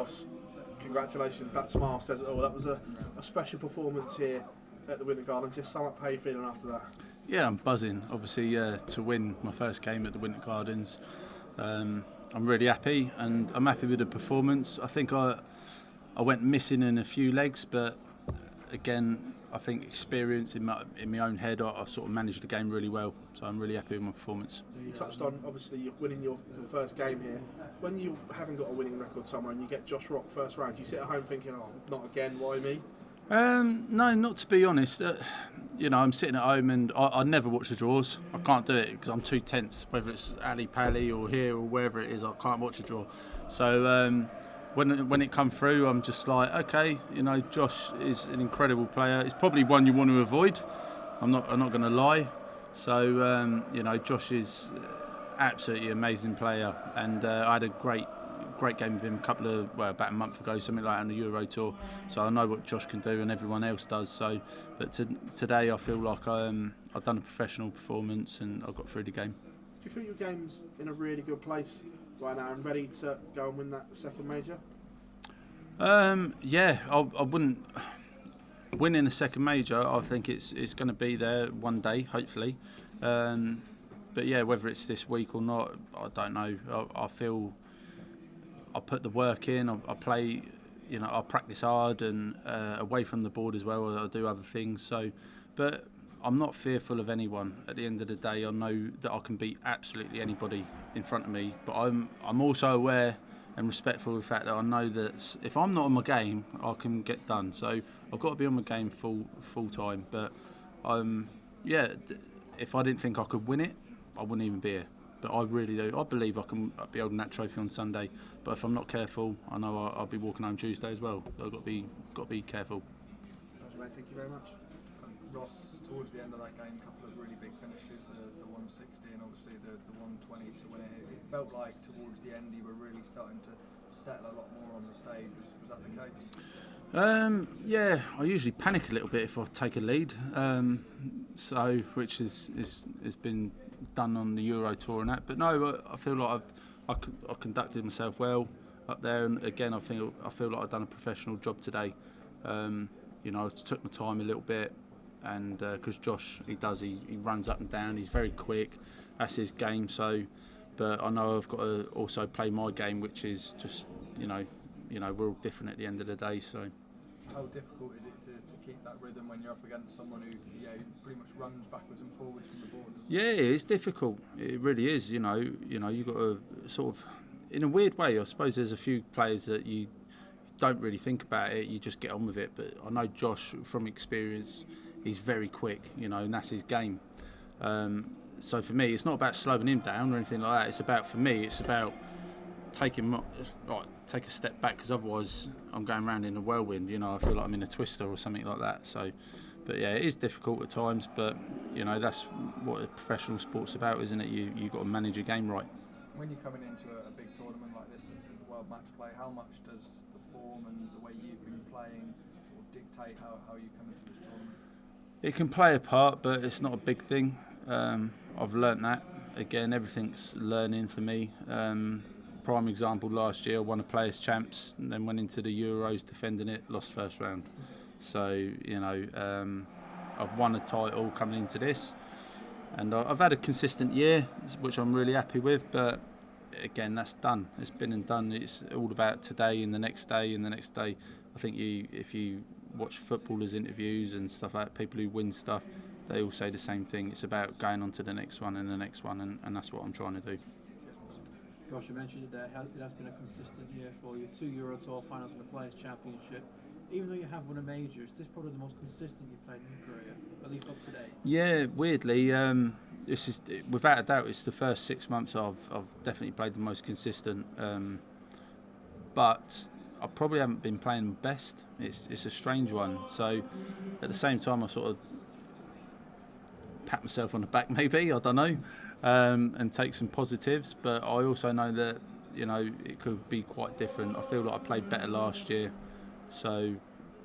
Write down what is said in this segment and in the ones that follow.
Ross, congratulations. That smile says it all. That was a special performance here at the Winter Gardens. Just sum up how you're feeling after that. Yeah, I'm buzzing. Obviously, to win my first game at the Winter Gardens, I'm really happy, and I'm happy with the performance. I think I went missing in a few legs, but again, I think experience in my own head, I sort of managed the game really well. So I'm really happy with my performance. You touched on, obviously, you're winning your first game here. When you haven't got a winning record somewhere and you get Josh Rock first round, you sit at home thinking, oh, not again, why me? No, not to be honest. I'm sitting at home and I never watch the draws. I can't do it because I'm too tense, whether it's Ali Pally or here or wherever it is, I can't watch the draw. So when it come through, I'm just like, okay, Josh is an incredible player. It's probably one you want to avoid. I'm not going to lie. So Josh is absolutely amazing player, and I had a great game with him about a month ago, something like that, on the Euro Tour. So I know what Josh can do and everyone else does. So, but today I feel like I've done a professional performance and I got through the game. Do you feel your game's in a really good place right now and ready to go and win that second major? Yeah, I wouldn't. Winning a second major, I think it's going to be there one day, hopefully. But yeah, whether it's this week or not, I don't know. I feel I put the work in. I play, I practice hard and away from the board as well. I do other things. So, but I'm not fearful of anyone. At the end of the day, I know that I can beat absolutely anybody in front of me. But I'm also aware and respectful of the fact that I know that if I'm not on my game, I can get done. So I've got to be on my game full time. But if I didn't think I could win it, I wouldn't even be here. But I really do. I believe I can be holding that trophy on Sunday. But if I'm not careful, I know I'll be walking home Tuesday as well. So I've got to be careful. Mate, thank you very much. Ross, towards the end of that game, a couple of really big finishes, the 160 and obviously the 120 to win it. It felt like towards the end you were really starting to settle a lot more on the stage. Was that the case? Yeah, I usually panic a little bit if I take a lead. Which has been done on the Euro Tour and that. But no, I feel like I conducted myself well up there, and again I feel like I've done a professional job today. I took my time a little bit, and because Josh, he runs up and down, he's very quick, that's his game. So, but I know I've got to also play my game, which is just we're all different at the end of the day. So how difficult is it to keep that rhythm when you're up against someone who pretty much runs backwards and forwards from the board? Yeah, it's difficult. It really is. You've got to sort of, in a weird way, I suppose there's a few players that you don't really think about it, you just get on with it. But I know Josh, from experience, he's very quick, and that's his game. So for me, it's not about slowing him down or anything like that. It's about taking take a step back, because otherwise I'm going around in a whirlwind. I feel like I'm in a twister or something like that. So, but yeah, it is difficult at times. But that's what a professional sport's about, isn't it? You've got to manage your game right. When you're coming into a big tournament like this, the World Matchplay, how much does the form and the way you've been playing sort of dictate how you come into this tournament? It can play a part, but it's not a big thing. I've learnt that. Again, everything's learning for me. Prime example, last year I won a Players' Champs and then went into the Euros defending it, lost first round. So, I've won a title coming into this, and I've had a consistent year, which I'm really happy with, but again, that's done. It's been and done. It's all about today and the next day and the next day. I think if you watch footballers' interviews and stuff like that, people who win stuff, they all say the same thing. It's about going on to the next one and the next one, and that's what I'm trying to do. Josh, you mentioned it there, it has been a consistent year for you. 2 Euro Tour finals and the Players' Championship. Even though you have won a major, this is probably the most consistent you've played in your career, at least up to date. Yeah, weirdly, this is, without a doubt, it's the first 6 months I've definitely played the most consistent. But I probably haven't been playing the best. It's a strange one. So at the same time, I sort of pat myself on the back, maybe, I don't know, and take some positives. But I also know that it could be quite different. I feel like I played better last year. So,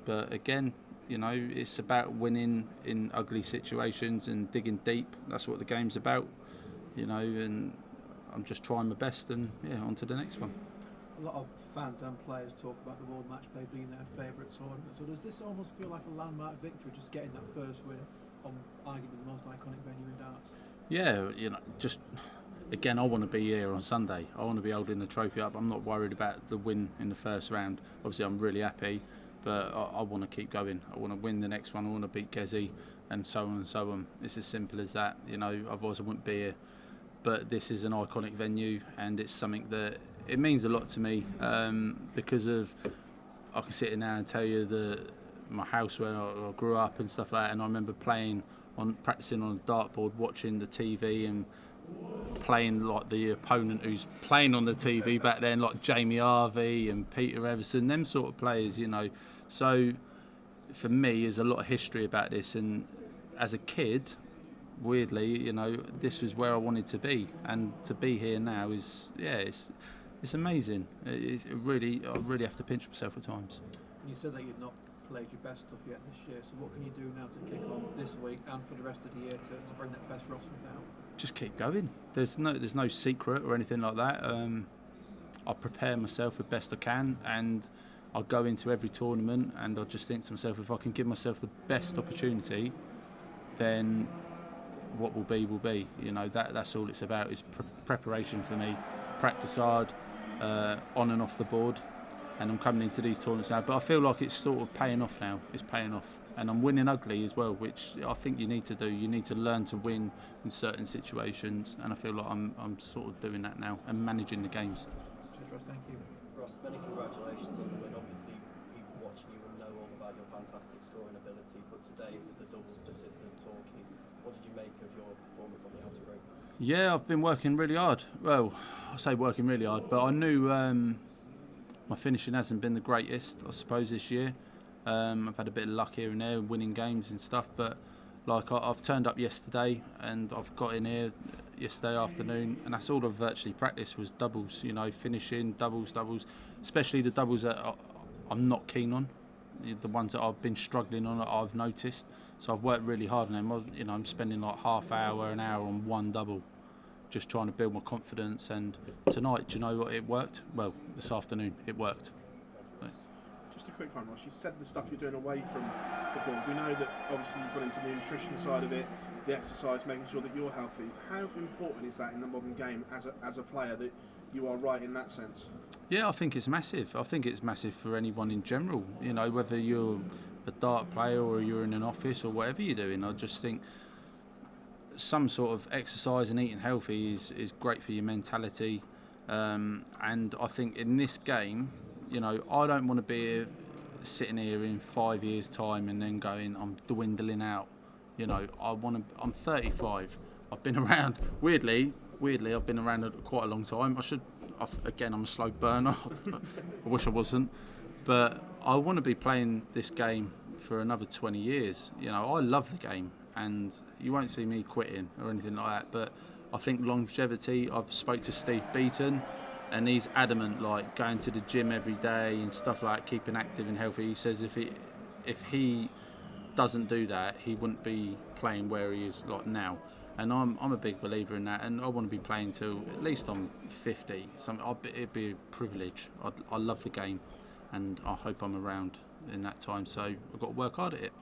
but again, it's about winning in ugly situations and digging deep. That's what the game's about, and I'm just trying my best, and on to the next one. A lot of fans and players talk about the World Matchplay being their favourite tournament. So does this almost feel like a landmark victory, just getting that first win on arguably the most iconic venue in darts? Yeah, just again, I want to be here on Sunday. I want to be holding the trophy up. I'm not worried about the win in the first round. Obviously, I'm really happy, but I want to keep going. I want to win the next one. I want to beat Gezi, and so on and so on. It's as simple as that. Otherwise I wouldn't be here. But this is an iconic venue, and it's something that it means a lot to me because of. I can sit here now and tell you my house where I grew up and stuff like that, and I remember practicing on a dartboard, watching the TV and playing like the opponent who's playing on the TV back then, like Jamie Harvey and Peter Everson, them sort of players, So for me, there's a lot of history about this, and as a kid, weirdly, this was where I wanted to be, and to be here now is, it's amazing. I really have to pinch myself at times. You said that you've not played your best stuff yet this year, so what can you do now to kick on this week and for the rest of the year to bring that best roster out? Just keep going. There's no secret or anything like that. I prepare myself the best I can, and I go into every tournament, and I just think to myself, if I can give myself the best opportunity, then what will be will be. That's all it's about, is preparation for me. Practice hard, on and off the board, and I'm coming into these tournaments now. But I feel like it's sort of paying off now. It's paying off, and I'm winning ugly as well, which I think you need to do. You need to learn to win in certain situations, and I feel like I'm sort of doing that now and managing the games. Cheers, Ross. Thank you. Ross, many congratulations on the win. Obviously, people watching you will know all about your fantastic scoring ability, but today it was the doubles that did the talking. What did you make of your performance on the outer ring? Yeah, I've been working really hard. Well, I say working really hard, but I knew my finishing hasn't been the greatest, I suppose, this year. I've had a bit of luck here and there, winning games and stuff, but I've turned up yesterday, and I've got in here yesterday afternoon, and that's all I've virtually practiced was doubles, finishing, doubles, especially the doubles that I'm not keen on, the ones that I've been struggling on that I've noticed. So I've worked really hard on them. I'm spending like half hour, an hour on one double, just trying to build my confidence. And tonight, do you know what? It worked. Well, this afternoon, it worked. Just a quick one, Ross. You said the stuff you're doing away from the board. We know that obviously you've gone into the nutrition side of it, the exercise, making sure that you're healthy. How important is that in the modern game as a player, that you are right in that sense? Yeah, I think it's massive. I think it's massive for anyone in general. Whether you're a dart player or you're in an office or whatever you're doing, I just think some sort of exercise and eating healthy is great for your mentality. And I think in this game, I don't want to be sitting here in 5 years' time and then going, I'm dwindling out. I'm 35. I've been around, weirdly, I've been around quite a long time. I'm a slow burner. I wish I wasn't. But I want to be playing this game for another 20 years. I love the game, and you won't see me quitting or anything like that. But I think longevity, I've spoke to Steve Beaton, and he's adamant, like going to the gym every day and stuff like that, keeping active and healthy. He says if he doesn't do that, he wouldn't be playing where he is like now. And I'm a big believer in that, and I want to be playing till at least I'm 50. It'd be a privilege. I love the game, and I hope I'm around in that time. So I've got to work hard at it.